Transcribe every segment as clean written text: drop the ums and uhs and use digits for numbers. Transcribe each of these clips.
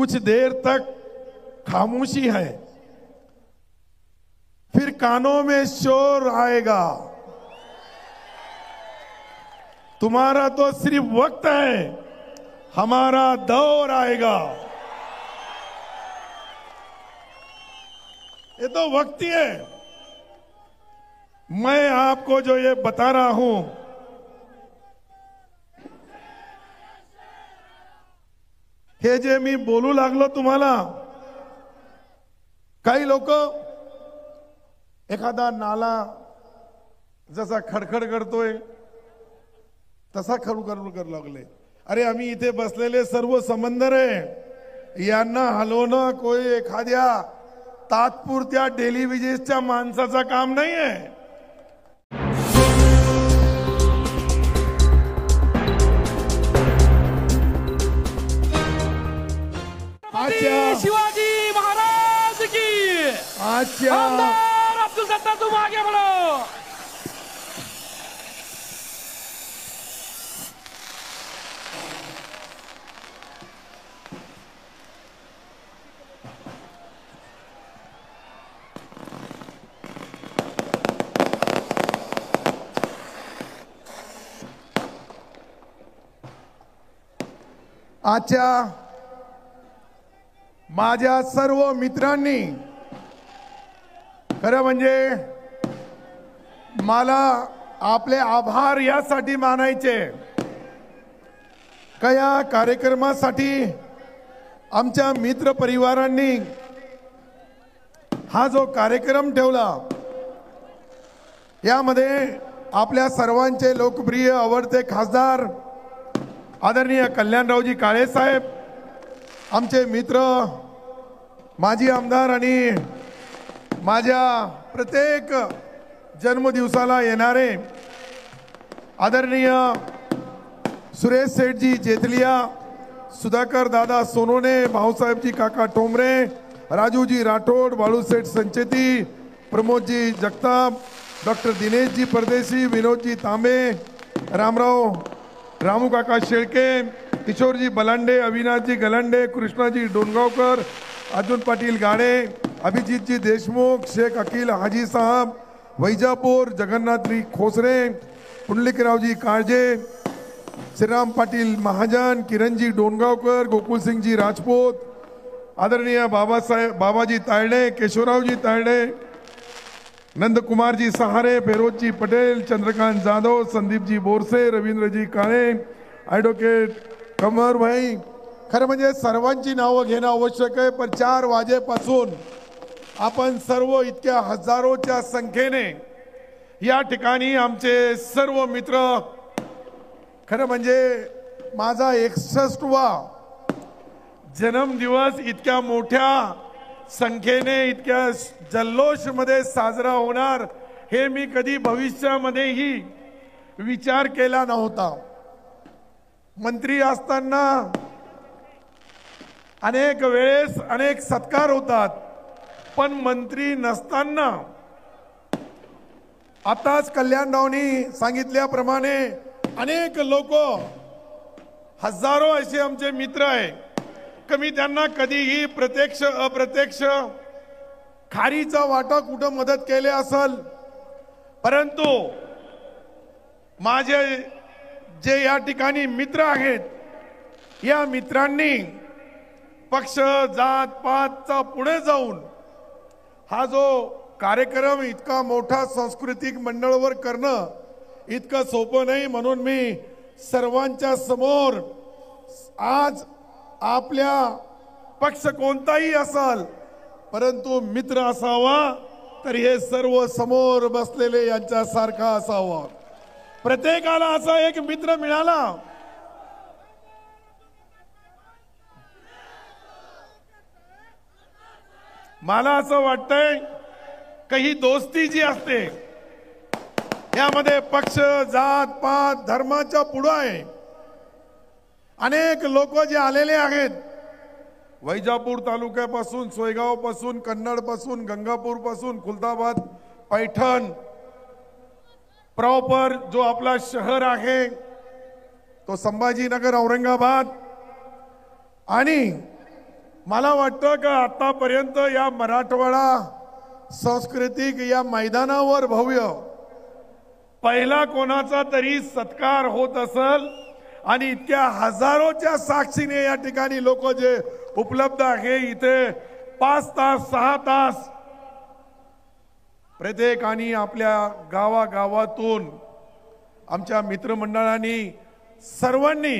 कुछ देर तक खामोशी है, फिर कानों में शोर आएगा। तुम्हारा तो सिर्फ वक्त है, हमारा दौर आएगा। ये तो वक्त ही है। मैं आपको जो ये बता रहा हूं, हे जे मी बोलू लागलो तुम्हाला, काही लोक एखादा नाला जसा खडखड करतोय तसा खडखड करू लागले। अरे आम्ही इथे बसलेले सर्व समंदर आहे, यांना हलवणं कोई एखाद्या तात्पुरत्या डेली विजेसच्या माणसाचा काम नाही आहे। शिवाजी महाराज की आमदार अब्दुल सत्तार, तुम आगे बढ़ो। आजच्या माझ्या सर्व मित्रांनी खरं म्हणजे मला आपले आभार यासाठी मानायचे का या कार्यक्रमासाठी आमच्या मित्र परिवारांनी हा जो कार्यक्रम ठेवला, यामध्ये आपल्या सर्वांचे लोकप्रिय आवडते खासदार आदरणीय कल्याणरावजी काळे साहेब, आमचे मित्र माजी आमदार आणि माझ्या प्रत्येक जन्मदिवसाला येणारे आदरणीय सुरेश सेठजी जेतलिया, सुधाकर दादा सोनोने, भाऊसाहेबजी काका ठोंबरे, राजूजी राठोड, बाळूसेठ संचेती, प्रमोदजी जगताप, डॉक्टर दिनेशजी परदेशी, विनोदजी तांबे, रामराव रामू काका शेळके, किशोरजी बलांडे, अविनाशजी गलांडे, कृष्णाजी डोनगावकर, अर्जुन पाटील गाडे, अभिजीतजी देशमुख, शेख अकील हाजी साहब, वैजापूर, जगन्नाथजी खोसरे, पुंडलिकरावजी काळजे, श्रीराम पाटील महाजन, किरणजी डोनगावकर, गोकुलसिंगजी राजपूत, आदरणीय बाबाजी तायडे, केशवरावजी तायडे, नंदकुमारजी सहारे, फेरोजजी पटेल, चंद्रकांत जाधव, संदीपजी बोरसे, रवींद्रजी काळे, ॲडव्होकेट कमर भाई, खरं म्हणजे सर्वांची नावं घेणं आवश्यक आहे। पण 4 वाजेपासून आपण सर्व इतक्या हजारोच्या संख्येने या ठिकाणी आमचे सर्व मित्र, खरं म्हणजे माझा 61वा जन्मदिवस इतक्या मोठ्या संख्येने इतक्या जल्लोष मध्ये साजरा होणार हे मी कधी भविष्यामध्येही विचार केला नव्हता। मंत्री असताना अनेक वेळेस अनेक सत्कार होतात, पण मंत्री नसताना आताच कल्याणरावनी सांगितल्याप्रमाणे अनेक लोक, हजारो असे आमचे मित्र आहे, कमी त्यांना कधीही प्रत्यक्ष अप्रत्यक्ष खारीचा वाटा कुठं मदत केली असेल, परंतु माझे जे या ठिकाणी मित्र आहेत, या मित्रांनी पक्ष जात पातचा पुढे जाऊन हा जो कार्यक्रम इतका मोठा सांस्कृतिक मंडळावर करणं इतकं सोपं नाही। म्हणून मी सर्वांच्या समोर आज आपल्या पक्ष कोणताही असेल, परंतु मित्र असावा तर हे सर्व समोर बसलेले यांच्या सारखा असावा। प्रत्येकाला असा एक मित्र मिळाला। मला असं वाटतंय काही दोस्ती जी असते यामध्ये पक्ष जात पात धर्माच्या पुढे आहे। अनेक लोक जे आलेले आहेत, वैजापूर तालुक्यापासून, सोयगाव पासून, कन्नड पासून, गंगापूर पासून, खुलताबाद, पैठण प्रॉपर जो आपला शहर आहे तो संभाजीनगर, औरंगाबाद आणि मला वाटतं का आतापर्यंत या मराठवाडा सांस्कृतिक या मैदानावर भव्य पहिला कोणाचा तरी सत्कार होत असेल आणि इतक्या हजारोच्या साक्षीने या ठिकाणी लोक जे उपलब्ध आहे इथे 5 तास 6 तास प्रत्येकाने आपल्या गावागावातून आमच्या मित्रमंडळांनी सर्वांनी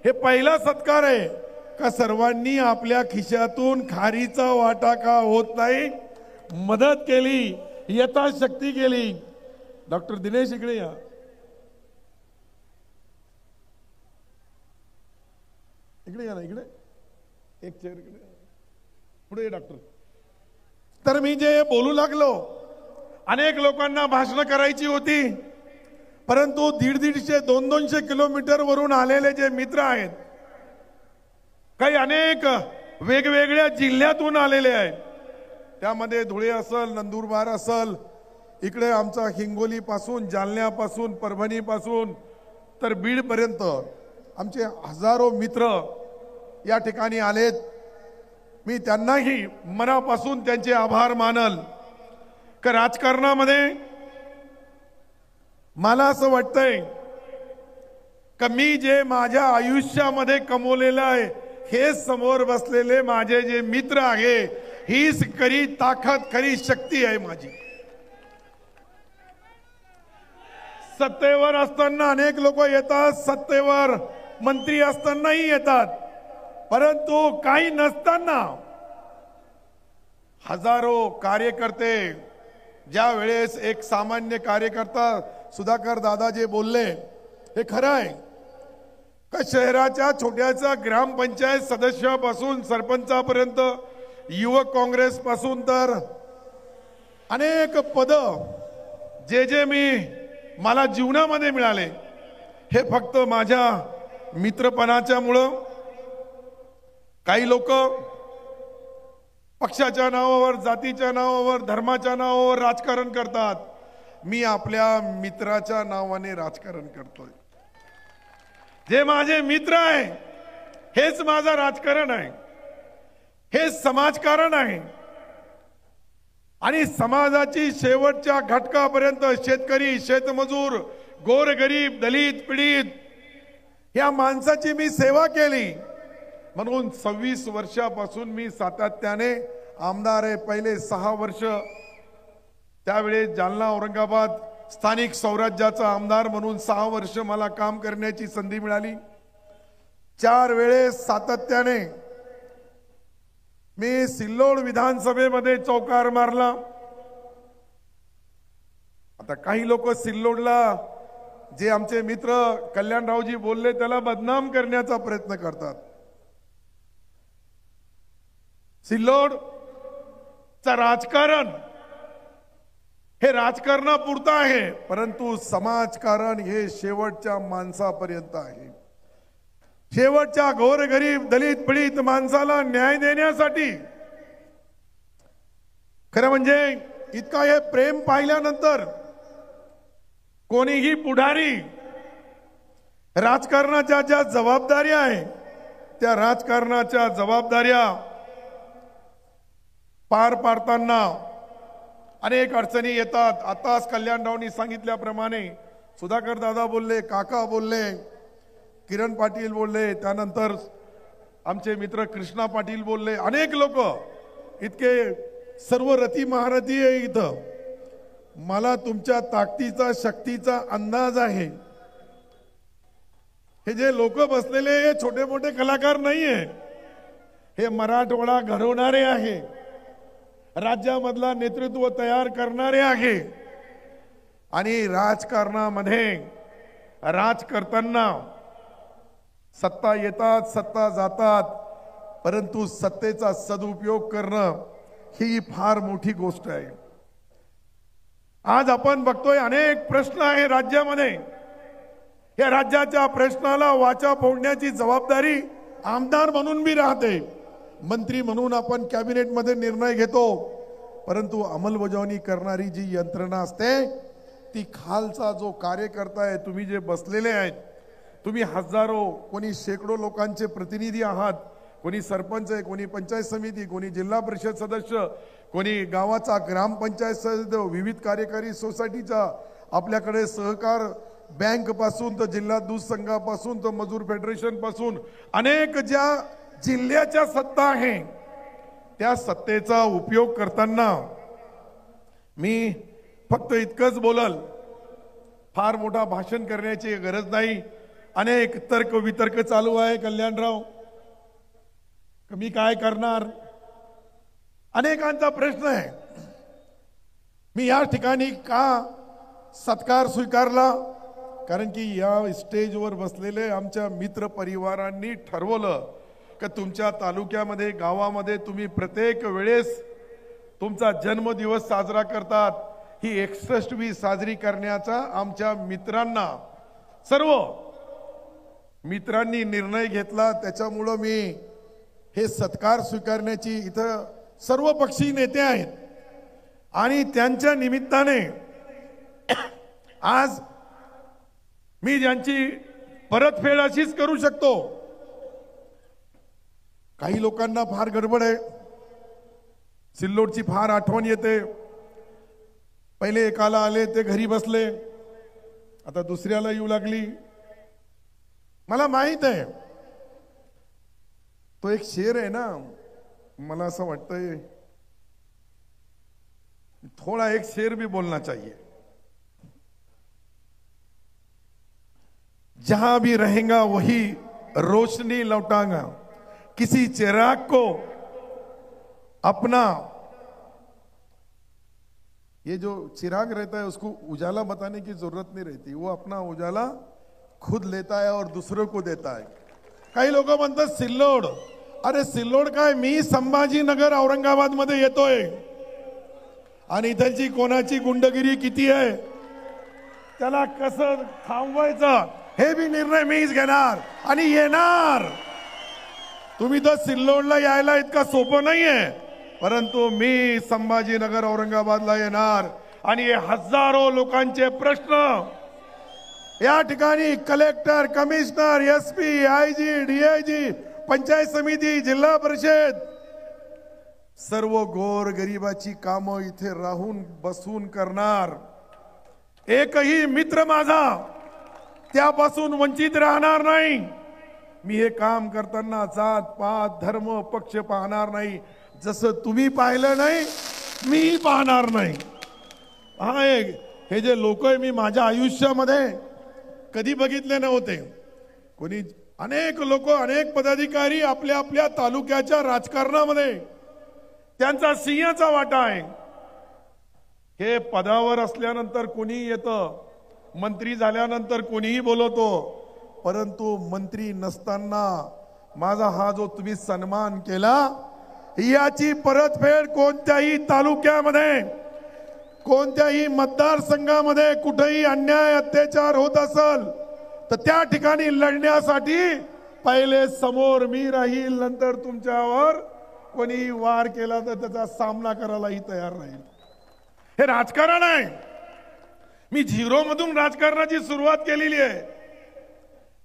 हे पहिला सत्कार आहे का सर्वांनी आपल्या खिशातून खारीचा वाटा का होत नाही मदत केली यथाशक्ती केली। डॉक्टर दिनेश इकडे या, इकडे या ना, इकडे एक चेअर इकडे पुढे डॉक्टर। तर मी जे बोलू लागलो अनेक लोकांना भाषण करायची होती परंतु 150-200 किलोमीटर वरून आलेले जे मित्र आहेत काही अनेक वेगवेगळ्या जिल्ह्यातून आलेले आहेत त्यामध्ये धुळे असेल नंदुरबार असेल इकडे आमचा हिंगोली पासून जालन्यापासून परभणीपासून तर बीड पर्यंत आमचे हजारो मित्र या ठिकाणी आलेत। मी त्यांनाही मनापासून त्यांचे आभार मानल का राजकारणामध्ये मला असं वाटतंय का मी जे माझ्या आयुष्यामध्ये कमवलेलं आहे हे समोर बसलेले माझे जे मित्र आहे हीच खरी ताकद खरी शक्ती आहे माझी। सत्तेवर असताना अनेक लोक येतात सत्तेवर मंत्री असतानाही येतात परंतु काही नसताना हजारो कार्यकर्ते ज्या वेळेस एक सामान्य कार्यकर्ता सुधाकर दादा जे बोलले हे खरं आहे का शहराच्या छोट्याच्या ग्रामपंचायत सदस्यापासून सरपंचापर्यंत युवक काँग्रेस पासून तर अनेक पद जे मी मला जीवनामध्ये मिळाले हे फक्त माझ्या मित्रपणाच्या मुळे। काही लोक पक्षाच्या नावावर जातीच्या नावावर धर्माच्या नावावर राजकारण करतात मी आपल्या मित्राच्या नावाने राजकारण करतोय। जे माझे मित्र आहे हेच माझा राजकारण आहे हे समाजकारण आहे आणि समाजाची शेवटच्या घटकापर्यंत शेतकरी शेतमजूर गोरगरीब दलित पीडित या माणसाची मी सेवा केली म्हणून 26 वर्षापासून मी सातत्याने आमदार आहे। पहिले 6 वर्ष त्यावेळेस जालना औरंगाबाद स्थानिक स्वराज्याचा आमदार म्हणून 6 वर्ष मला काम करण्याची संधी मिळाली। 4 वेळेस सातत्याने मी सिल्लोड विधानसभेमध्ये चौकार मारला। आता काही लोक सिल्लोडला जे आमचे मित्र कल्याणरावजी बोलले त्याला बदनाम करण्याचा प्रयत्न करतात। सिल्लोडचं राजकारण हे राजकारणापुरतं आहे परंतु समाजकारण हे शेवटच्या माणसापर्यंत आहे। शेवटच्या गोरगरीब दलित पीडित माणसाला न्याय देण्यासाठी खरं म्हणजे इतका हे प्रेम पाहिल्यानंतर कोणीही पुढारी राजकारणाच्या ज्या जबाबदाऱ्या आहे त्या राजकारणाच्या जबाबदाऱ्या पार पाडताना अनेक अडचणी येतात। आताच कल्याणरावनी सांगितल्याप्रमाणे सुधाकर दादा बोलले काका बोलले किरण पाटील बोलले त्यानंतर आमचे मित्र कृष्णा पाटील बोलले अनेक लोक इतके सर्व रती महारथी आहे इथं। मला तुमच्या ताकदीचा शक्तीचा अंदाज आहे। हे जे लोक बसलेले हे छोटे मोठे कलाकार नाहीये हे मराठवाडा घडवणारे आहे राज्यामधला नेतृत्व तयार करणारे आहे आणि राजकारणामध्ये राज करताना सत्ता येतात सत्ता जातात परंतु सत्तेचा सदुपयोग करणं ही फार मोठी गोष्ट आहे। आज आपण बघतोय अनेक प्रश्न आहे राज्यामध्ये या राज्याच्या प्रश्नाला वाचा फोडण्याची जबाबदारी आमदार म्हणून भी राहते मंत्री म्हणून आपण कॅबिनेट मध्ये निर्णय घेतो परंतु अंमलबजावणी करणारी जी यंत्रणा असते ती खालचा जो कार्यकर्ता आहे तुम्ही जे बसलेले आहेत तुम्ही हजारो कोणी शेकडो लोकांचे प्रतिनिधी आहात कोणी सरपंच आहे, कोणी पंचायत समिती, कोणी जिल्हा परिषद सदस्य, कोणी गावाचा ग्रामपंचायत सदस्य, विविध कार्यकारी सोसायटीचा, आपल्याकडे सहकार बँक पासून तर जिल्हा दूध संघापासून तर मजूर फेडरेशन पासून अनेक ज्या जिल्ह्याच्या सत्ता आहे त्या सत्तेचा उपयोग करताना मी फक्त इतकंच बोलल, फार मोठा भाषण करण्याची गरज नाही. अनेक तर्क वितर्क चालू आहे. कल्याणराव, मी काय करणार, अनेकांचा प्रश्न आहे. मी या ठिकाणी का सत्कार स्वीकारला, कारण की या स्टेजवर बसलेले आमच्या मित्र परिवारांनी ठरवलं की तुमच्या तालुक्यामध्ये गावामध्ये तुम्ही प्रत्येक वेळेस तुमचा जन्मदिवस साजरा करतात, ही 61वी साजरी करण्याचा आमच्या मित्रांना, सर्व मित्रांनी निर्णय घेतला. त्याच्यामुळं मी हे सत्कार स्वीकारण्याची, इथं सर्व पक्षी नेते आहेत आणि त्यांच्या निमित्ताने आज मी ज्यांची परतफेड अशीच करू शकतो. काही लोकांना फार गडबड आहे, सिल्लोडची फार आठवण येते. पहिले एकाला आले ते घरी बसले, आता दुसऱ्याला येऊ लागली. मला माहित आहे तो एक शेर आहे ना, मला असं वाटतंय थोड़ा एक शेर भी बोलना चाहिए. जहां भी रहेगा वही रोशनी लौटाऊंगा, किसी चिराग को अपना, ये जो चिराग रहता है उसको उजाला बताने की जरूरत नहीं रहती, वो अपना उजाला खुद लेता है और दूसरों को देता है. काही लोक म्हणतात सिल्लोड, अरे सिल्लोड काय, मी संभाजीनगर औरंगाबाद मध्ये येतोय आणि इथलची कोणाची गुंडगिरी किती आहे, त्याला कसं थांबवायचं हे बी निर्णय मीच घेणार आणि येणार. तुम्ही तर सिल्लोडला यायला इतका सोपं नाहीये, परंतु मी संभाजीनगर औरंगाबादला येणार आणि हजारो लोकांचे प्रश्न या ठिकाणी collector, commissioner, SP, IG, DIG, panchayat समिती, जिल्हा परिषद, सर्व गोर गरिबाची कामं इथे राहून बसून करणार. एकही मित्र माझा त्यापासून वंचित राहणार नाही. मी हे काम करताना जात पात धर्म पक्ष पाहणार नाही. जसं तुम्ही पाहिलं नाही मी पाहणार नाही. हे जे लोक आहे मी माझ्या आयुष्यामध्ये कधी बघितले नव्हते. कोणी अनेक लोक, अनेक पदाधिकारी आपल्या आपल्या तालुक्याच्या राजकारणामध्ये त्यांचा सिंहाचा वाटा आहे. हे पदावर असल्यानंतर कोणी येतं, मंत्री झाल्यानंतर कोणीही बोलवतो, परंतु मंत्री नसताना माझा हा जो तुम्ही सन्मान केला याची परतफेड कोणत्याही तालुक्यामध्ये, कोणत्याही मतदारसंघामध्ये कुठेही अन्याय अत्याचार होत असेल तर त्या ठिकाणी लढण्यासाठी पहिले समोर मी राहील, नंतर तुमच्यावर कोणी वार केला तर त्याचा सामना करायलाही तयार राहील. हे राजकारण आहे. मी झिरो मधून राजकारणाची सुरुवात केलेली आहे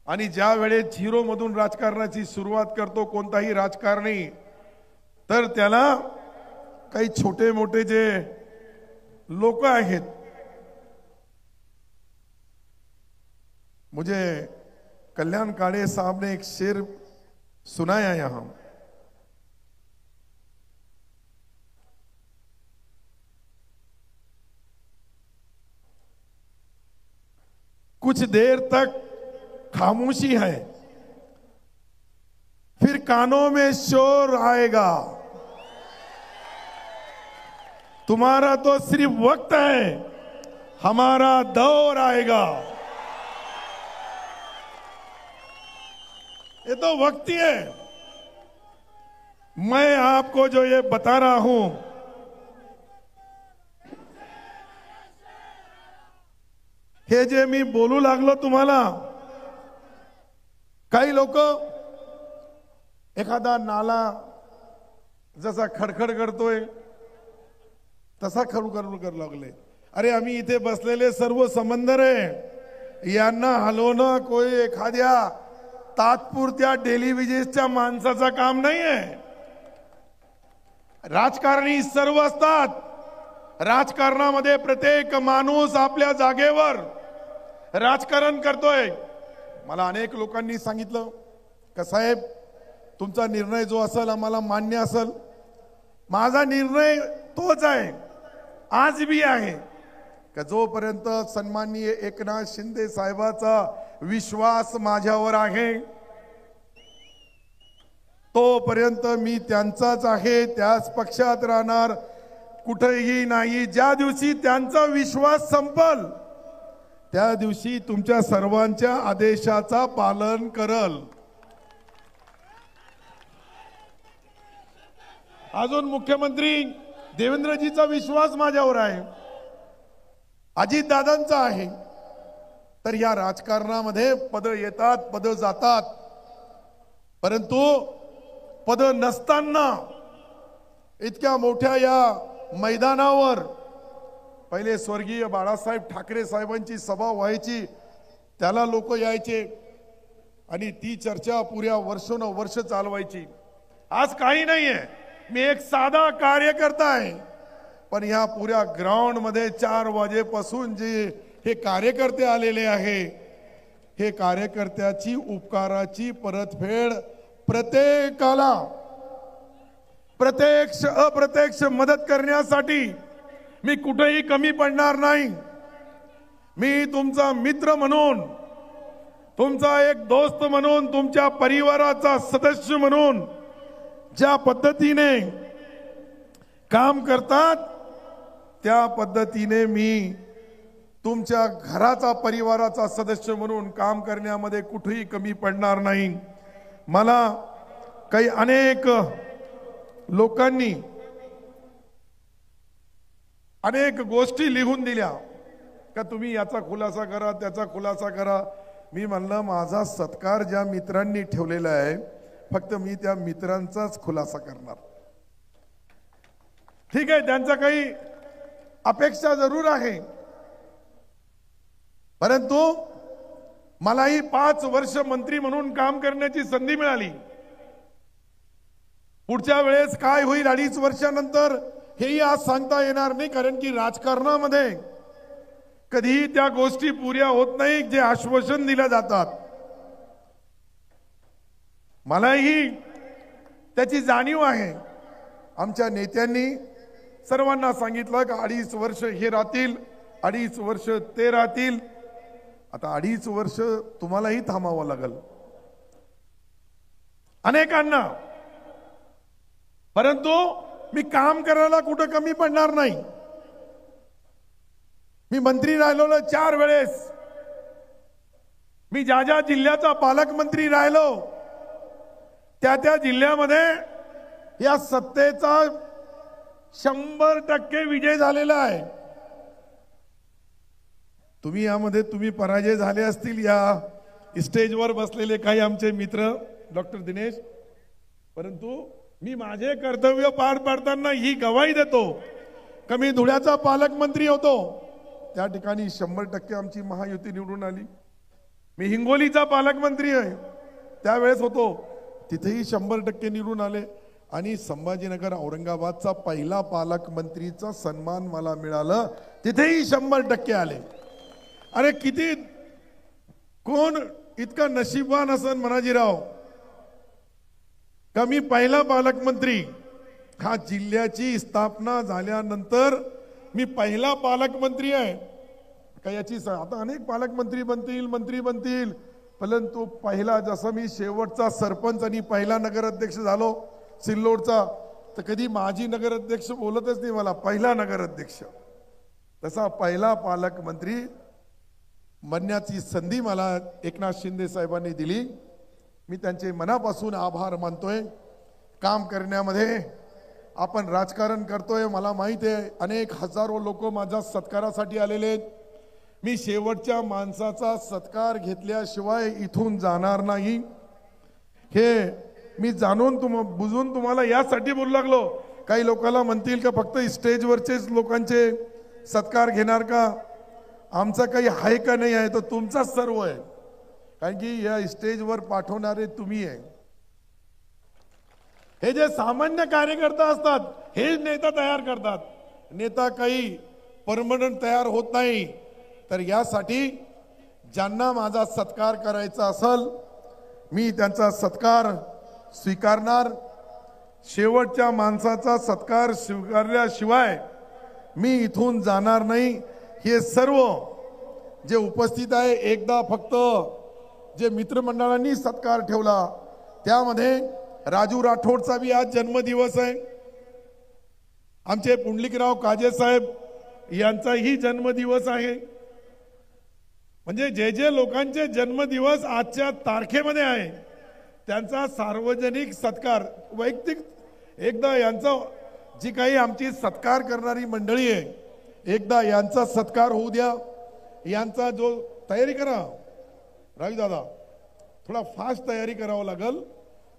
आणि ज्या वेळेस झिरो मधून राजकारणाची सुरुवात करतो कोणताही राजकारणी, तर त्याला काही छोटे मोठे जे लोक आहेत, मुझे कल्याण काड़े साहब ने एक शेर सुनाया यहां, कुछ देर तक खामोशी है फिर कानों में शोर आएगा, तुम्हारा तो सिर्फ वक्त है हमारा दौर आएगा. ये तो वक्त ही है. मैं आपको जो ये बता रहा हूं, हे जे मी बोलू लागलो तुम्हाला, काही लोक एखादा नाला जसा खडखड करतोय तसा खडखड करू लागले. अरे आम्ही इथे बसलेले सर्व समंदर आहे, यांना हलवणं कोई एखाद्या तात्पुरत्या टेलिव्हिजनच्या माणसाचा काम नाही आहे. राजकारणी सर्व असतात. राजकारणामध्ये प्रत्येक माणूस आपल्या जागेवर राजकारण करतोय. मला अनेक लोकांनी सांगितलं का साहेब तुमचा निर्णय जो असेल आम्हाला मान्य असेल. माझा निर्णय तोच आहे, आज भी आहे का जोपर्यंत सन्माननीय एकनाथ शिंदे साहेबाचा विश्वास माझ्यावर आहे तोपर्यंत मी त्यांचाच आहे, त्याच पक्षात राहणार, कुठेही नाही. ज्या दिवशी त्यांचा विश्वास संपल त्या दिवशी तुमच्या सर्वांच्या आदेशाचा पालन करल. अजून मुख्यमंत्री देवेंद्रजीचा विश्वास माझ्यावर आहे, अजितदादांचा आहे. तर या राजकारणामध्ये पद येतात, पद जातात, परंतु पद नसताना इतक्या मोठ्या या मैदानावर पहिले स्वर्गीय बाळासाहेब ठाकरे साहेबांची सभा व्हायची, त्याला लोक यायचे आणि ती चर्चा पुऱ्या वर्षोनवर्ष चालवायची. आज काही नाहीये, मी एक साधा कार्यकर्ता आहे, पण या पुऱ्या ग्राउंड मध्ये 4 वाजेपासून जे हे कार्यकर्ते आलेले आहे, हे कार्यकर्त्याची उपकाराची परतफेड प्रत्येकाला प्रत्यक्ष अप्रत्यक्ष मदत करण्यासाठी मी कुठेही कमी पडणार नाही. मी तुमचा मित्र म्हणून, तुमचा एक दोस्त म्हणून, तुमच्या परिवाराचा सदस्य म्हणून ज्या पद्धतीने काम करतात त्या पद्धतीने मी तुमच्या घराचा परिवाराचा सदस्य म्हणून काम करण्यामध्ये कुठेही कमी पडणार नाही. मला काही अनेक लोकांनी अनेक गोष्टी लिहून दिल्या का तुम्ही याचा खुलासा करा, त्याचा खुलासा करा. मी म्हणलं माझा सत्कार ज्या मित्रांनी ठेवलेला आहे फक्त मी त्या मित्रांचाच खुलासा करणार. ठीक आहे, त्यांचा काही अपेक्षा जरूर आहे, परंतु मलाही 5 वर्ष मंत्री म्हणून काम करण्याची संधी मिळाली. पुढच्या वेळेस काय होईल 2.5 वर्षानंतर हेही आज सांगता येणार नाही, कारण की राजकारणामध्ये कधीही त्या गोष्टी पुऱ्या होत नाही जे आश्वासन दिले जातात. मलाही त्याची जाणीव आहे. आमच्या नेत्यांनी सर्वांना सांगितलं की 2.5 वर्ष हे राहतील, 2.5 वर्ष ते राहतील. आता 2.5 वर्ष तुम्हालाही थांबावं लागल अनेकांना, परंतु मी काम करायला कुठं कमी पडणार नाही. मी मंत्री राहिलो 4 वेळेस. मी ज्या ज्या जिल्ह्याचा पालकमंत्री राहिलो त्या जिल्ह्यामध्ये या सत्तेचा 100% विजय झालेला आहे. तुम्ही यामध्ये तुम्ही पराजय झाले असतील, या स्टेजवर बसलेले काही आमचे मित्र डॉक्टर दिनेश, परंतु मी माझे कर्तव्य पार पाडताना ही गवाही देतो की मी धुळ्याचा पालकमंत्री होतो, त्या ठिकाणी 100% आमची महायुती निवडून आली. मी हिंगोलीचा पालकमंत्री आहे, त्यावेळेस होतो, तिथेही 100% निवडून आले. आणि संभाजीनगर औरंगाबादचा पहिला पालकमंत्रीचा सन्मान मला मिळाला, तिथेही 100% आले. अरे किती कोण इतका नशीबवान असन मनाजीराव का मी पहिला पालकमंत्री, हा जिल्ह्याची स्थापना झाल्यानंतर मी पहिला पालकमंत्री आहे का याची. आता अनेक पालकमंत्री बनतील, मंत्री बनतील, परंतु पहिला, जसं मी शेवटचा सरपंच आणि पहिला नगराध्यक्ष झालो सिल्लोडचा, तर कधी माजी नगराध्यक्ष बोलतच नाही मला, पहिला नगराध्यक्ष. तसा पहिला पालकमंत्री बनण्याची संधी मला एकनाथ शिंदे साहेबांनी दिली. मी त्यांचे मनापासून आभार मानतोय. काम करण्यामध्ये आपण राजकारण करतोय, मला माहिती आहे अनेक हजारो लोक माझ्या सत्कारासाठी आलेले आहेत. मी शेवटच्या माणसाचा सत्कार घेतल्याशिवाय इथून जाणार नाही. हे मी जाणून बुजून तुम्हाला यासाठी बोलू लागलो. काही लोकांना म्हणतील का फक्त स्टेजवरचेच लोकांचे सत्कार घेणार का, आमचा काही आहे का नाही आहे, तर तुमचाच सर्व आहे. कारण की या स्टेजवर पाठवणारे तुम्ही आहे. हे जे सामान्य कार्यकर्ता असतात हे नेता तयार करतात. नेता काही परमनंट तयार होत नाही. तर यासाठी ज्यांना माझा सत्कार करायचा असेल मी त्यांचा सत्कार स्वीकारणार. शेवटच्या माणसाचा सत्कार स्वीकारल्याशिवाय मी इथून जाणार नाही. हे सर्व जे उपस्थित आहे एकदा फक्त जे मित्रमंडळांनी सत्कार ठेवला त्यामध्ये राजू राठोडचा भी आज जन्मदिवस आहे. आमचे पुंडलिकराव काजे साहेब यांचाही जन्मदिवस आहे. म्हणजे जे जे लोकांचे जन्मदिवस आजच्या तारखेमध्ये आहे त्यांचा सार्वजनिक सत्कार वैयक्तिक एकदा यांचा जी काही आमची सत्कार करणारी मंडळी आहे एकदा यांचा सत्कार होऊ द्या. यांचा जो तयारी करा रावी दादा थोडा फास्ट तयारी करावं लागेल.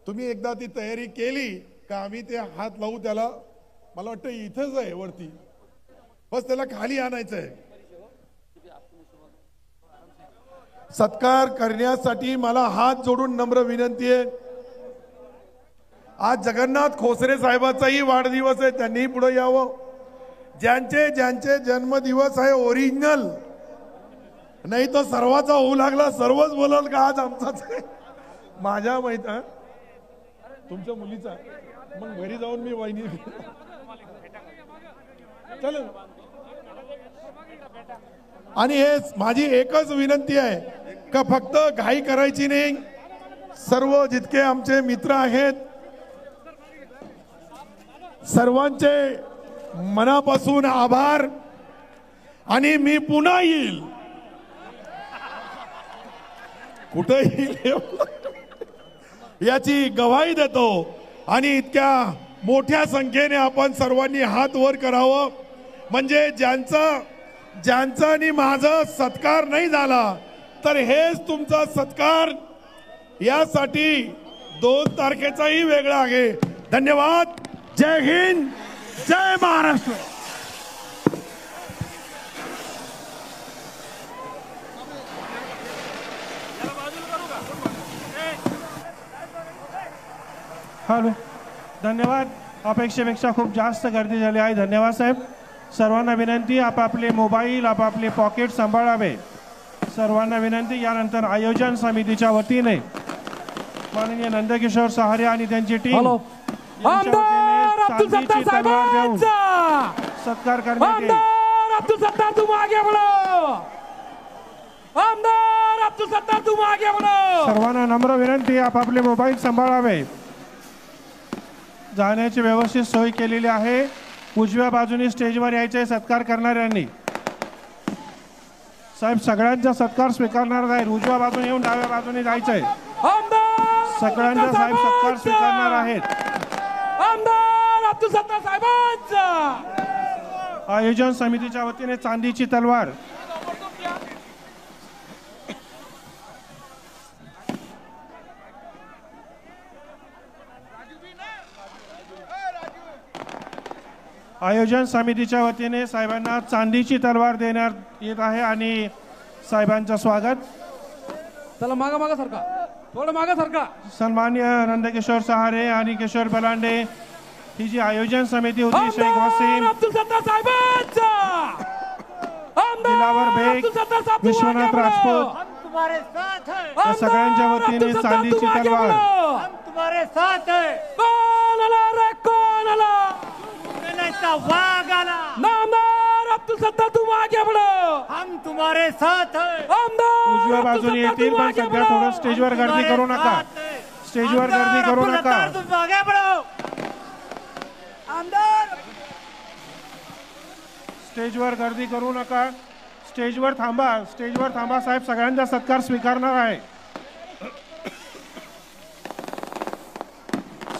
तुम्ही एकदा ती तयारी केली का आम्ही ते हात लावू त्याला. मला वाटतं इथंच आहे वरती बस त्याला खाली आणायचं आहे. सत्कार करण्यासाठी मला हात जोडून नम्र विनंती आहे. आज जगन्नाथ खोसरे साहेबाचाही वाढदिवस आहे. त्यांनी पुढे यावं. ज्यांचे ज्यांचे जन्मदिवस आहे ओरिजिनल नाही तर सर्वाचा होऊ लागला सर्वच बोलाल का आज आमचाच आहे. माझ्या माहित तुमच्या मुलीचा मग घरी जाऊन मी वहिनी चल. आणि हे माझी एकच विनंती आहे का फक्त घाई करायची नाही. सर्व जितके आमचे मित्र आहेत सर्वांचे मनापासून आभार. आणि मी पुन्हा येईल कुठे येईल याची गवाही देतो. आणि इतक्या मोठ्या संख्येने आपण सर्वांनी हात वर करावं म्हणजे ज्यांचा आणि माझा सत्कार नाही झाला तर हेच तुमचा सत्कार. यासाठी 2 तारखेचाही वेगळा आहे. धन्यवाद. जय हिंद जय महाराष्ट्र. हॅलो धन्यवाद. अपेक्षेपेक्षा खूप जास्त गर्दी झाली आहे. धन्यवाद साहेब. सर्वांना विनंती आपापले मोबाईल आपापले पॉकेट सांभाळावे. सर्वांना विनंती. यानंतर आयोजन समितीच्या वतीने माननीय नंदकिशोर सहारे आणि त्यांची टीम आमदार अब्दुल सत्तार साहेबांचा सत्कार करण्यात येईल. आमदार अब्दुल सत्तार तुम आगे बढ़ो. आमदार अब्दुल सत्तार तुम आगे बढ़ो. सर्वांना नम्र विनंती आपापले मोबाईल सांभाळावे. जाण्याची व्यवस्थित सोय केलेली आहे. उजव्या बाजूने स्टेजवर यायचे सत्कार करणाऱ्यांनी. साहेब सगळ्यांचा सत्कार स्वीकारणार आहे. उजव्या बाजूने येऊन डाव्या बाजूने जायचंय. सगळ्यांचा साहेब सत्कार स्वीकारणार आहेत. आमदार अब्दुल सत्तार साहेबांचा. आयोजन समितीच्या वतीने चांदीची तलवार. आयोजन समितीच्या वतीने साहेबांना चांदीची तलवार देण्यात येत आहे आणि साहेबांचं स्वागत. चला मागा मागा सरका थोडं मागा सरका. सन्मान्य नंदकिशोर सहारे आणि किशोर बलांडे ही जी आयोजन समिती होती शेख वसीम अब्दुल सत्तार साहेबांचा. दिलावर बेग विश्वनाथ राजपूत या सगळ्यांच्या वतीने चांदीची तलवार. तुम्हारे साथ है. कौन आला रे कौन आला. नामदार अब्दुल सत्तार तुम आगे बढ़ो. हम तुम्हारे साथ है. आमदार उजव्या बाजूने येतील पण सध्या थोडं स्टेजवर गर्दी करू नका. स्टेजवर गर्दी करू नका. तुम आगे बढ़ो. आमदार स्टेजवर गर्दी करू नका. स्टेजवर थांबा. स्टेजवर थांबा. साहेब सगळ्यांचा सत्कार स्वीकारणार आहे.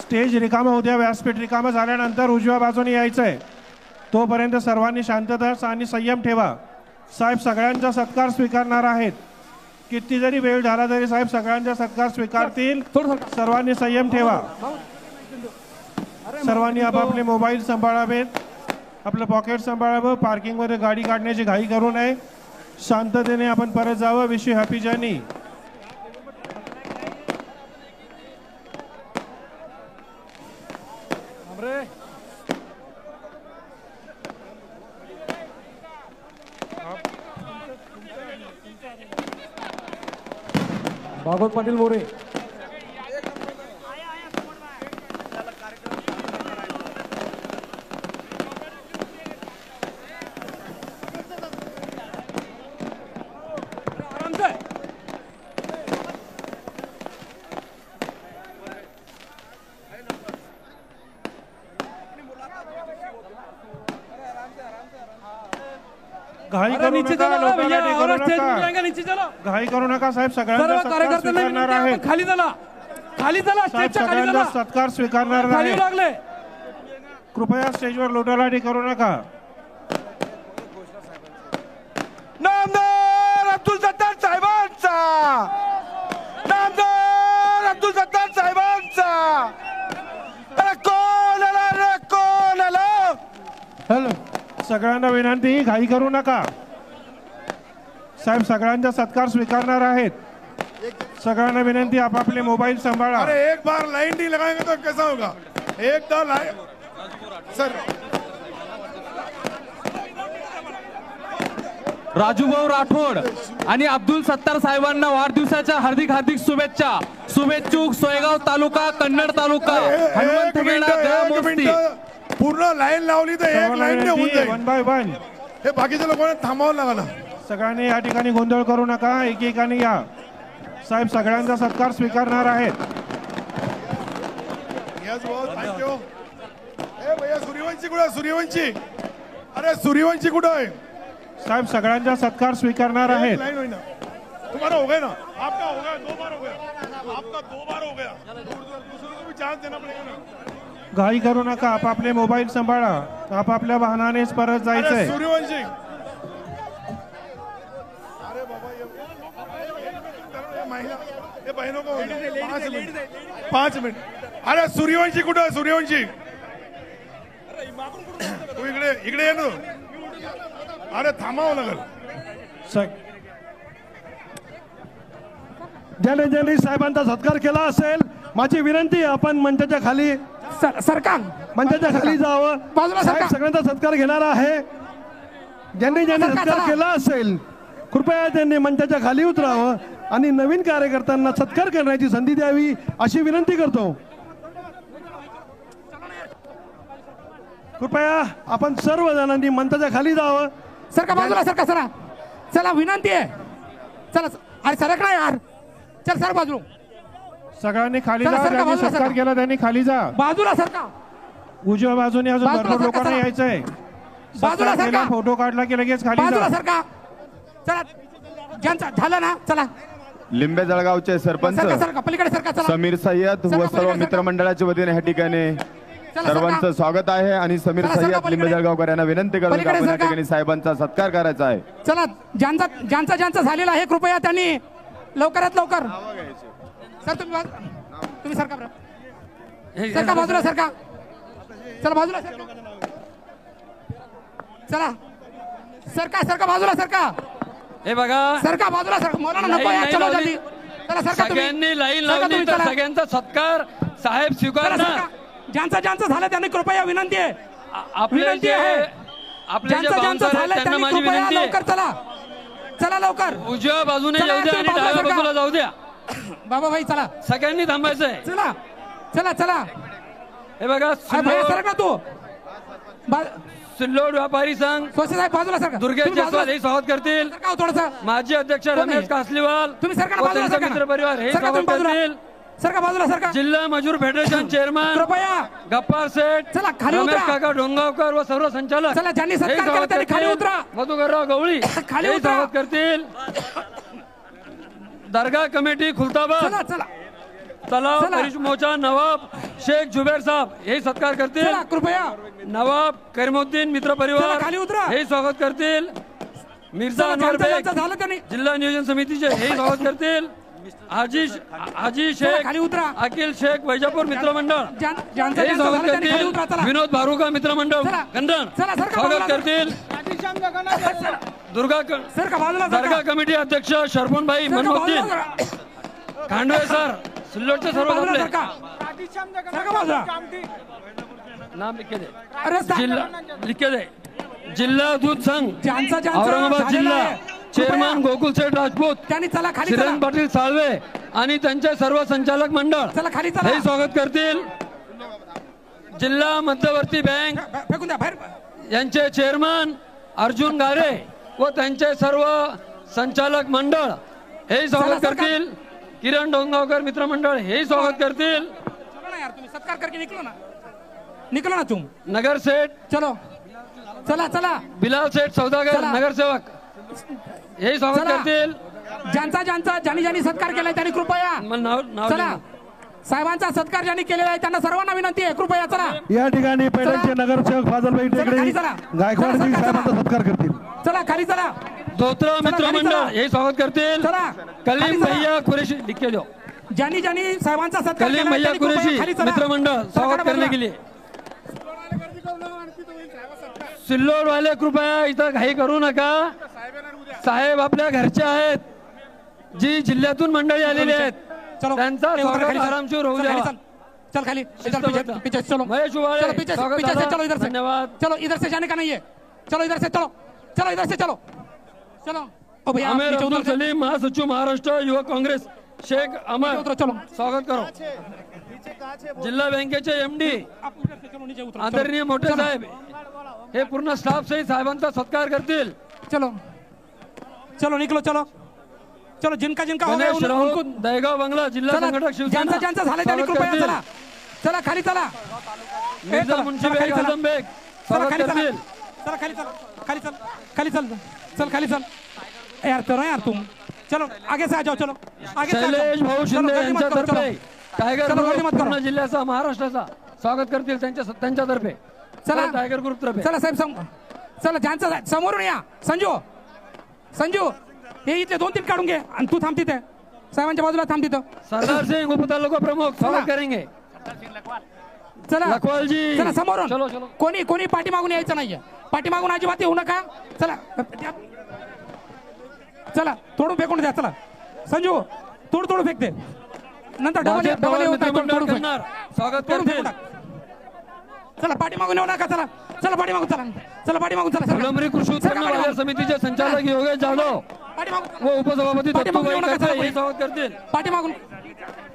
स्टेज रिकामा उद्या व्यासपीठ रिकामा झाल्यानंतर उजव्या बाजूने यायचंय. तोपर्यंत सर्वांनी शांतता आणि संयम ठेवा. साहेब सगळ्यांचा सत्कार स्वीकारणार आहेत. किती जरी वेळ झाला तरी साहेब सगळ्यांचा सत्कार स्वीकारतील. सर्वांनी संयम ठेवा. सर्वांनी आपापले मोबाईल सांभाळावेत. आपलं पॉकेट सांभाळावं. पार्किंगमध्ये गाडी काढण्याची घाई करू नये. शांततेने आपण परत जावं. Wish you happy journey. Bhagwat Patil More. घाई करू नीचे नका, चला लोकांना करू नका. नीचे चला. घाई करू नका साहेब, सगळ्यांचा सर्व सत्कार कार्यकर्त्यांना स्वीकारणार विनंती आहे, आहेत. खाली चला, खाली चला, साहेब स्टेजच्या खाली सगळ्यांचा चला. सत्कार स्वीकारणार खाली नाही. लागले. कृपया स्टेजवर लोटालाटी करू नका. नामदार अब्दुल सत्तार साहेबांचा, नामदार अब्दुल सत्तार साहेबांचा. अरे कोण आला रे, कोण आला? हॅलो, सगळ्यांना विनंती, घाई करू नका. साहेब सगळ्यांचा सत्कार स्वीकारणार आहेत. सगळ्यांना विनंती, आपापले मोबाईल सांभाळा. अरे एक बार लाइन नहीं लगाएंगे तो कैसा होगा? एक तो लाइन सर. राजूभाऊ राठोड आणि अब्दुल सत्तार साहेबांना वाढदिवसाच्या हार्दिक हार्दिक शुभेच्छा. शुभेच्छुक सोयगाव तालुका, कन्नड तालुका, हनुमंतगडा, ग्रामवस्ती. पूर्ण लाईन लावली तर एक लाईन होऊन जाईल. One by one. हे बाकीच्या लोकांना थांबावं लागला. सगळ्यांनी या ठिकाणी गोंधळ करू नका, एकेकाने या. साहेब सगळ्यांचा सत्कार स्वीकारणार आहेत. Yes boss, thank you. ए भैया सूर्यवंशी कुठे आहे? सूर्यवंशी, अरे सूर्यवंशी कुठे आहे? साहेब सगळ्यांचा सत्कार स्वीकारणार आहेत. लाइन होई ना, तुम्हारा हो गया ना, आपका हो गया, 2 बार हो गया, आपका 2 बार हो गया. दूसरों को भी चांस देना पड़ेगा ना. घाई करू नका, आपापले मोबाईल सांभाळा. आपापल्या वाहनानेच परत अरे जायचंय. सूर्यवंशी, अरे बाबा ये महिला, ये बहनों को 5 मिनिट. अरे सूर्यवंशी कुठं आहे? सूर्यवंशी तू इकडे इकडे ये ना. अरे थांबावं लागेल. ज्याने ज्याने साहेबांचा सत्कार केला असेल, माझी विनंती आहे, आपण मंचाच्या खाली सरकार मंचाच्या खाली जावं. बाजूला साहेब सरका. सगळ्यांचा सत्कार घेणार आहे. ज्यांनी ज्यांनी सरका, सत्कार चला. केला असेल, कृपया त्यांनी मंचाच्या खाली उतरावं आणि नवीन कार्यकर्त्यांना सत्कार करण्याची संधी द्यावी अशी विनंती करतो. कृपया आपण सर्वजणांनी मंचाच्या खाली जावं. सरका बाजूला, सरका चला, चला विनंती आहे. चला अरे सरक ना यार, चल सर बाजू, सगळ्यांनी खाली चला, जा. सरका, ज्यांनी बाजूला सत्कार सरका. केला त्यांनी खाली जा. बाजूला सरका, उजव्या बाजूने अजून बाजूला भरपूर सरका, लोकांना चला. यायचंय. बाजूला सत्कार केला, सरका. फोटो काढला की लगेच खाली बाजूला जा. सरका. चला ज्यांचा झालं ना, चला लिंबे जळगावचे सरपंच सरका, सरका पलीकडे सरका. चला समीर सय्यद सरका, व सर्व पलीकडे मित्रमंडळाच्या वतीने ह्या ठिकाणी चला, सर्वांचं सरका. स्वागत आहे. आणि समीर चला, सरका, सय्यद लिंबे पलीकडे. जळगावकर यांना विनंती करतो की पलीकडे आपण या सरका. ठिकाणी साहेबांचा सत्कार करायचा आहे. चला ज्यांचा झालेला आहे, कृपया त्यांनी लवकरात लवकर. सर तुम्ही सरका बरं. सरका बाजूला सरका. चला बाजूला सरका. चला सरका, सरका बाजूला सरका. हे बघा, सरका बाजूला सरका. मौलाना नको लाईन यार, चलो लावली. जल्दी. चला सरका तुम्ही. सगळ्यांनी लाईन सरका लावली तुम्ही, तर चला. सगळ्यांचा सत्कार साहेब चला, स्वीकारणार. सरका. ज्यांचं झालं त्यांनी कृपया विनंती आहे. आपले विनंती जे आहे. आपले जे ज्यांचं बाउन्सर आहेत झालं त्यांना त्यांनी माझी कृपया विनंती आहे, लवकर चला. चला लवकर. उजव्या बाजूने चला, येऊ द्या आणि बाजूला डाव्या सरका. बाजूला जाऊ द्या. बाबा भाई चला, सगळ्यांनी थांबायचंय. चला चला चला. हे बघा, अरे भैया सरक ना तू. सिल्लोड व्यापारी संघ सोसे साहेब बाजूला सरका. दुर्गेश तुम्ही जयस्वाल बाजूला हे स्वागत करतील. सरका हो थोडंसं. माजी अध्यक्ष कोण आहे? रमेश कासलीवाल तुम्ही सरका ना, व बाजूला त्यांचा सरका. मित्र परिवार हे सरका तुम्ही स्वागत बाजूला. करतील. सरका बाजूला सरका. जिल्हा मजूर फेडरेशन चेअरमन कृपया गप्पार सेठ, चला, खाली रमेश उतरा. काका डोंगावकर व सर्व संचालक चला, ज्यांनी हे सत्कार केला स्वागत त्यांनी खाली करतील. उतरा. मधुकरराव गवळी खाली हे उतरा. स्वागत करतील. दर्गा कमिटी खुलताबाद चला चला तलाव चला. परिष मोर्चा नवाब शेख जुबेर साहब हे सत्कार करतील. चला कृपया. नवाब करीमुद्दीन मित्र परिवार चला, खाली उतरा. हे स्वागत करतील. मिर्झा चला, अनवर ज्यांचं बेग झालं त्यांनी जिल्हा नियोजन समितीचे हे स्वागत करतील. हाजी चला, शेख खाली उतरा. अखिल शेख वैजापूर मित्रमंडळ ज्यांचं हे स्वागत झालं त्यांनी खाली करतील. उतरा. चला विनोद भारुका मित्रमंडळ चला. गंधण चला, सरका स्वागत बाजूला. करतील. सरका बाजूला दर्गा सरका. कमिटी अध्यक्ष शरफोनभाई सरका मनमुद्दीन बाजूला सरका. खांडवे सर सिल्लोडचे सर्व बाजूला आपले सरका. सरका बाजूला. नाम लिख के दे. अरे जिल्हा लिख के दे. जिल्हा दूध संघ ज्यांचा औरंगाबाद झालेला जिल्हा आहे, चेअरमन गोकुल शेठ राजपूत, त्यांनी चला खाली चला. श्रीरंग पाटील साळवे आणि त्यांचे सर्व संचालक मंडळ चला खाली चला. हे स्वागत करतील. जिल्हा मध्यवर्ती बँक फेकून द्या बाहेर. यांचे चेअरमन अर्जुन गारे व त्यांचे सर्व संचालक मंडळ हे स्वागत चला, करतील. किरण डोंगावकर मित्रमंडळ हे स्वागत करतील. चलो ना यार, तुम्ही सत्कार करके निकलो ना तुम. नगर सेठ चलो चला चला. बिलाल सेठ सौदागर चला. नगरसेवक हे स्वागत चला. करतील. ज्यांनी सत्कार केलाय त्यांनी कृपया नाव चला. लिहून. साहेबांचा सत्कार ज्यांनी केलेला आहे त्यांना सर्वांना विनंती आहे, कृपया चला. या ठिकाणी पैठणचे नगरसेवक फाजलभाई टेकडे खाली चला. गायकवाडजी साहेबांचा सत्कार करतील. चला खाली चला. धोत्रा चला, मित्रमंडळ चला. हे स्वागत करतील. चला. खाली कलीम चला. भैया कुरेशी लिख के दो. ज्यांनी साहेबांचा सत्कार कलीम केलाय भैया त्यांनी कृपया कुरेशी खाली चला. मित्रमंडळ स्वागत सरकार करने के लिए. सिल्लोड वाले कृपया इथं घाई करू नका. साहेब आपल्या घरचे आहेत, जी जिल्ह्यातून मंडळी आलेली आहेत चलो त्यांचा ए, उतर, स्वागत खाली चल. आरामशीर होऊ चल, द्या. खाली चल. चल खाली इधर पीछे चलो. महेश उबाळे, चलो पीछे स्वागत पीछे से दादा. चलो इधर से. धन्यवाद. चलो इधर से जाने का नहीं है. चलो इधर से चलो. चलो इधर से चलो. चलो ओ भैया आप आमिर नीचे अब्दुल उतर. सलीम महासचिव महाराष्ट्र युवक काँग्रेस शेख अमर उतरो, चलो. स्वागत करो. जिल्हा बँकेचे एमडी आप उधर से चलो नीचे उतरो. आदरणीय मोठे चलो. साहेब हे पूर्ण स्टाफ सहित साहेबांचा सत्कार करतील. चलो चलो निकलो. चलो चलो जिनका हो गया गणेश उनको राऊत दहेगाव बंगला जिल्हा चला. संघटक शिवसेना ज्यांचा झालं त्यांनी स्वागत कृपया करतील. चला. चला खाली चला. मिर्झा चला, मुन्शी चला, बेग खाली चला. आझम बेग चला स्वागत खाली चला. करतील. चला खाली चल. खाली चल. खाली चल. चल खाली चल. यार चलो यार तुम. चलो आगे से आ जाओ. चलो आगे से आ जाओ. शैलेश भाऊ चलो, शिंदे गर्दी मत करो, यांच्यातर्फे चलो. टायगर चलो, गर्दी ग्रुप मत करो. पूर्ण जिल्ह्याचा महाराष्ट्राचा स्वागत करतील त्यांच्यातर्फे. चला टायगर ग्रुप तर्फे. चला साहेब चला ज्यांचं समोरून या. संजू हे इथले 2-3 काढून घे आणि तू थांब तिथे. साहेबांच्या बाजूला थांब तिथं. सरदार सिंह उपतालुका प्रमुख स्वागत करेंगे. चला लखवालजी. चला समोरून. चलो, चलो. कोणी पाठीमागून यायचं नाहीये. पाठीमागून अजिबात येऊ नका. चला चला तोडून फेकून द्या. चला संजू तोडून फेकते. नंतर डबल भाजप पवार येऊन मित्रमंडळ तोडून फेक. करणार स्वागत तोडून करतील. फेकून टाक. चला पाठीमागून येऊ नका. चला पाठीमागून चला. चला पाठीमागून चला. फुलंब्री कृषी उत्पन्न बाजार समितीचे संचालक योगेश जाधव पाठीमागून व उपसभापती पाठीमागून दत्तूबाई येऊ नका. कात्रे चला, हे स्वागत करतील.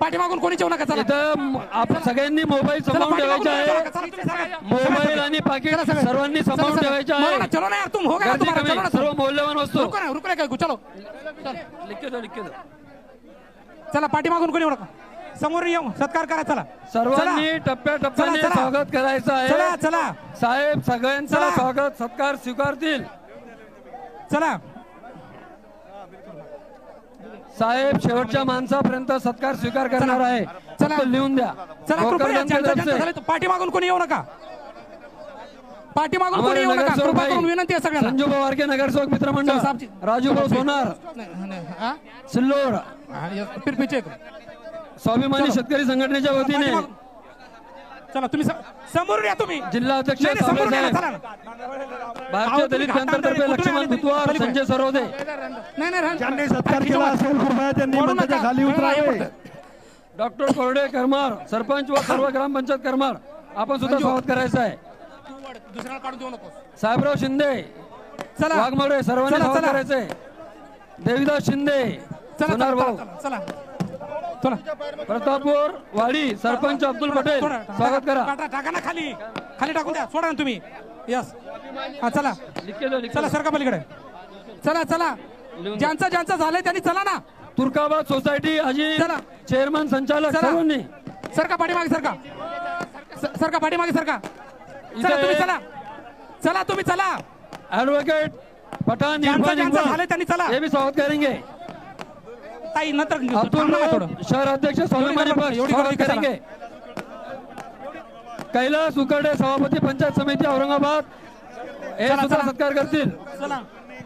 पाठीमागून कोणीच येऊ नका. चला इथं आपण सगळ्यांनी मोबाईल चला, सांभाळून पाठीमागून ठेवायचा येऊ आहे. नका. चला, तुम्ही सगळे. मोबाईल आणि पाकिट चला, सगळे. सर्वांनी चला, सांभाळून चला. ठेवायचे चलो ना, आहे. चलो ना यार तुम हो गया गर्दी तुम्हारा. कमी. चलो ना सर्व मौल्यवान वस्तू रुको ना चलो. लिख के दो. चला पाठीमागून कोणी येऊ नका. समोर येऊ सत्कार करा. चला सर्वांनी टप्प्याटप्प्याने चला. स्वागत करायचं चला आहे. चला साहेब सगळ्यांचा चला. स्वागत सत्कार स्वीकारतील. चला साहेब शेवटच्या माणसापर्यंत सत्कार स्वीकार करणार आहे. चला. फक्त लिहून द्या. चला कृपया गोकर्णच्या ज्यांचं तर्फे झालं पाठीमागून कोणी येऊ नका. पाठीमागून कोणी हमारे येऊ नका. नगरसेवक कृपा भाई करून विनंती आहे सगळ्यांना. संजू पवारके नगरसेवक मित्रमंडळ साहबजी. राजूभाऊ सोनार हाँ? सिल्लोड हाँ, ये फिर पीछे स्वाभिमानी चलो. शेतकरी संघटनेच्या वतीने पाठीमागून. चला तुम्ही समोरून या तुम्ही. जिल्हा अध्यक्ष नाही, नाही, समोरून या ना, साहेब चला. भारतीय दलित पॅंथरतर्फे लक्ष्मण बुतवार संजय सरोदे नाही ज्यांनी सत्कार केला असेल कृपया त्यांनी बोलू मंचाच्या नका. खाली उतरावे. डॉक्टर कोरडे करमार सरपंच व सर्व ग्रामपंचायत करमार आपण सुद्धा स्वागत करायचं आहे. दुसऱ्याला काढून देऊ नकोस. साहेबराव शिंदे चला वाघमोडे सर्वांनी चला, स्वागत चला. करायचंय. देविदास शिंदे चला सोनार भाऊ चला चला. प्रतापपूर वाडी सरपंच अब्दुल पटेल सोडा. स्वागत करा. टाका ना खाली टाकून द्या. सोडा ना तुम्ही. यस हा चला लिख के दो. चला सरका पलीकडे. चला ज्यांचं झालंय त्यांनी चला ना. तुर्काबाद सोसायटी अजित चला. चेअरमन संचालक चला. सर्वांनी सरका पाठीमागे सरका पाठीमागे सरका. चला इथे- तुम्ही चला तुम्ही चला. ऍडव्होकेट पठाण ज्यांचं इरफान झालंय इक्बाल त्यांनी चला. हे भी स्वागत करेंगे. ताई नंतर अतुल थांबा ना थोडं. शहर अध्यक्ष स्वाभिमानी एवढी पक्ष गर्दी स्वागत कशाला? करेंगे. कैलास उकडे सभापती पंचायत समिती औरंगाबाद हे चला, सुद्धा चला. सत्कार करतील. चला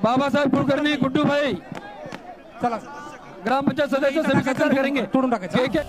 बाबासाहेब कुलकर्णी गुड्डूभाई चला ग्रामपंचायत सदस्य सभी सत्कार करेंगे. तोडून टाकायचं. के-